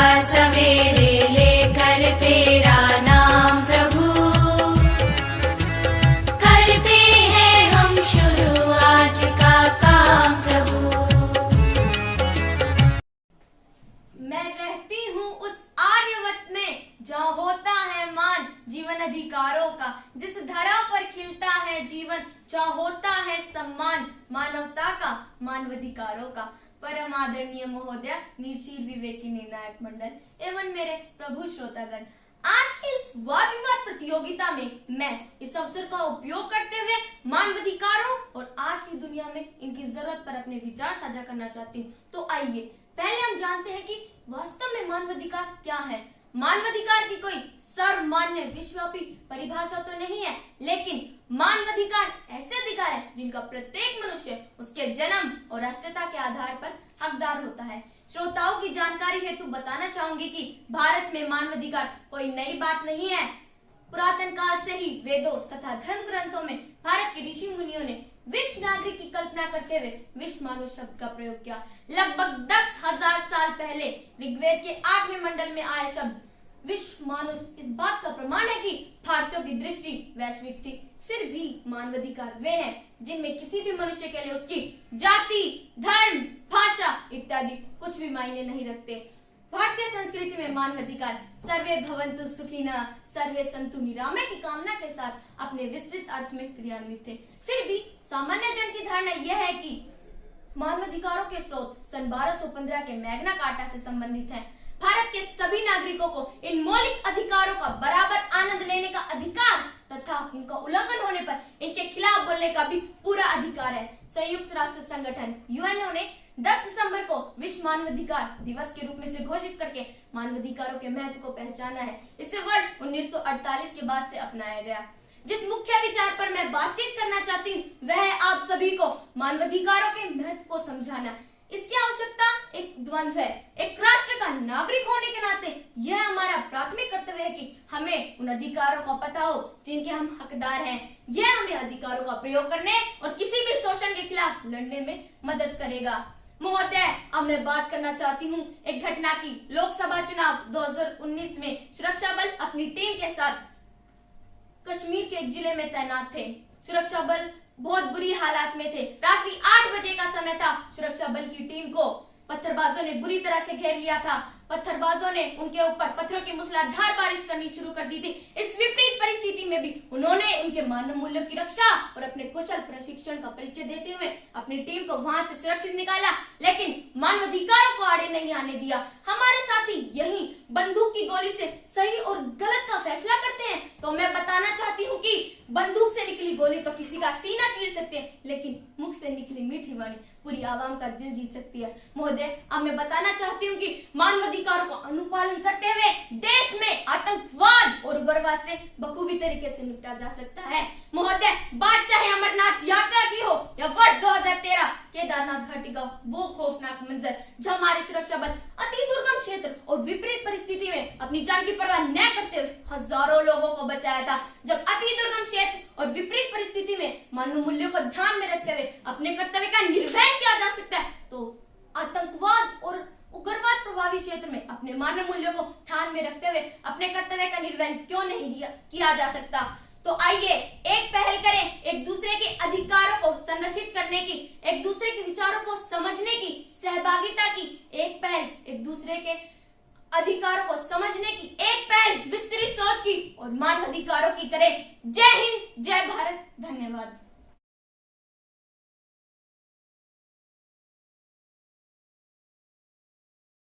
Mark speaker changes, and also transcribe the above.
Speaker 1: सवेरे लेकर तेरा नाम प्रभु, करते हैं हम शुरू आज का काम प्रभु।
Speaker 2: मैं रहती हूँ उस आर्यवत में जहाँ होता है मान जीवन अधिकारों का, जिस धरा पर खिलता है जीवन, जहाँ होता है सम्मान मानवता का, मानवाधिकारों का। परम आदरणीय महोदय, निशील विवेकी निर्णायक मंडल एवं मेरे प्रभु श्रोतागण, आज की इस वाद विवाद प्रतियोगिता में मैं इस अवसर का उपयोग करते हुए मानवाधिकारों और आज की दुनिया में इनकी जरूरत पर अपने विचार साझा करना चाहती हूँ। तो आइए पहले हम जानते हैं कि वास्तव में मानवाधिकार क्या है। मानवाधिकार की कोई सर्वमान्य विश्वव्यापी परिभाषा तो नहीं है, लेकिन मानवाधिकार ऐसे अधिकार है जिनका प्रत्येक मनुष्य उसके जन्म और राष्ट्रीयता के आधार पर हकदार होता है। श्रोताओं की जानकारी हेतु बताना चाहूंगी कि भारत में मानवाधिकार कोई नई बात नहीं है। पुरातन काल से ही वेदों तथा धर्म ग्रंथों में भारत के ऋषि मुनियों ने विश्व नागरिक की कल्पना करते हुए विश्व मानव शब्द का प्रयोग किया। लगभग 10,000 साल पहले ऋग्वेद के 8वें मंडल में आया शब्द विश्व मानुष इस बात का प्रमाण है कि भारतीयों की दृष्टि वैश्विक थी। फिर भी मानवाधिकार वे हैं जिनमें किसी भी मनुष्य के लिए उसकी जाति, धर्म, भाषा इत्यादि कुछ भी मायने नहीं रखते। भारतीय संस्कृति में मानवाधिकार सर्वे भवन्तु सुखिनः, सर्वे सन्तु निरामय की कामना के साथ अपने विस्तृत अर्थ में क्रियान्वित थे। फिर भी सामान्य जन की धारणा यह है कि मानवाधिकारों के स्रोत सन 1215 के मैग्ना कार्टा से संबंधित हैं। भारत के सभी नागरिकों को इन मौलिक अधिकारों का बराबर आनंद लेने का अधिकार तथा इनका उल्लंघन होने पर इनके खिलाफ बोलने का भी पूरा अधिकार है। संयुक्त राष्ट्र संगठन यूएनओ ने 10 दिसंबर को विश्व मानवाधिकार दिवस के रूप में से घोषित करके मानवाधिकारों के महत्व को पहचाना है। इसे वर्ष 1948 के बाद से अपनाया गया। जिस मुख्य विचार पर मैं बातचीत करना चाहती हूँ वह है आप सभी को मानवाधिकारों के महत्व को समझाना। इसकी आवश्यकता एक द्वंद्व है। एक राष्ट्र का नागरिक होने के नाते यह हमारा प्राथमिक कर्तव्य है कि हमें उन अधिकारों का पता हो जिनके हम हकदार हैं। यह हमें अधिकारों का प्रयोग करने और किसी भी शोषण के खिलाफ लड़ने में मदद करेगा। महोदय, अब मैं बात करना चाहती हूँ एक घटना की। लोकसभा चुनाव 2019 में सुरक्षा बल अपनी टीम के साथ कश्मीर के एक जिले में तैनात थे। सुरक्षा बल बहुत बुरी हालात में थे। रात्रि 8 बजे का समय था। सुरक्षा बल की टीम को पत्थरबाजों ने बुरी तरह से घेर लिया था। पत्थरबाजों ने उनके ऊपर पत्थरों की मूसलाधार बारिश करनी शुरू कर दी थी। इस विपरीत परिस्थिति में भी उन्होंने उनके मानव मूल्यों की रक्षा और अपने कुशल प्रशिक्षण का परिचय देते हुए अपनी टीम को वहां से सुरक्षित निकाला, लेकिन मानवाधिकारों को आड़े नहीं आने दिया। हमारे साथी यही बंदूक की गोली से सही और गलत का फैसला करते हैं, तो मैं बताना चाहती हूँ कि बंदूक से निकली गोली तो किसी का सीना चीर सकते हैं, लेकिन मुख से निकली मीठी वाणी पूरी आवाम का दिल जीत सकती है। महोदय, अब मैं बताना चाहती हूँ कि मानवाधिकारों का अनुपालन करते हुए देश में आतंकवाद और उग्रवाद से बखूबी तरीके से निपटा जा सकता है। महोदय, बात चाहे अमरनाथ यात्रा की हो या वर्ष 2013 केदारनाथ घाटी का वो खौफनाक मंजर जहाँ हमारे सुरक्षा बल अति दुर्गम क्षेत्र और विपरीत परिस्थिति में अपनी जान की परवाह न करते हुए हजारों लोगों को बचाया था। जब अति दुर्गम क्षेत्र और विपरीत परिस्थिति में मानव मूल्यों को ध्यान में रखते हुए अपने कर्तव्य का निर्वहन किया जा सकता है, तो आतंकवाद और उग्रवाद प्रभावित क्षेत्र में अपने मानव मूल्यों को ध्यान में रखते हुए अपने कर्तव्य का निर्वहन क्यों नहीं किया जा सकता। तो आइए एक पहल करें, एक दूसरे के अधिकारों को संरक्षित करने की, एक दूसरे के विचारों को समझने की, सहभागिता की एक पहल, एक दूसरे के अधिकारों को समझने की एक पहल, विस्तृत सोच की और मानव अधिकारों की करें। जय हिंद, जय भारत, धन्यवाद।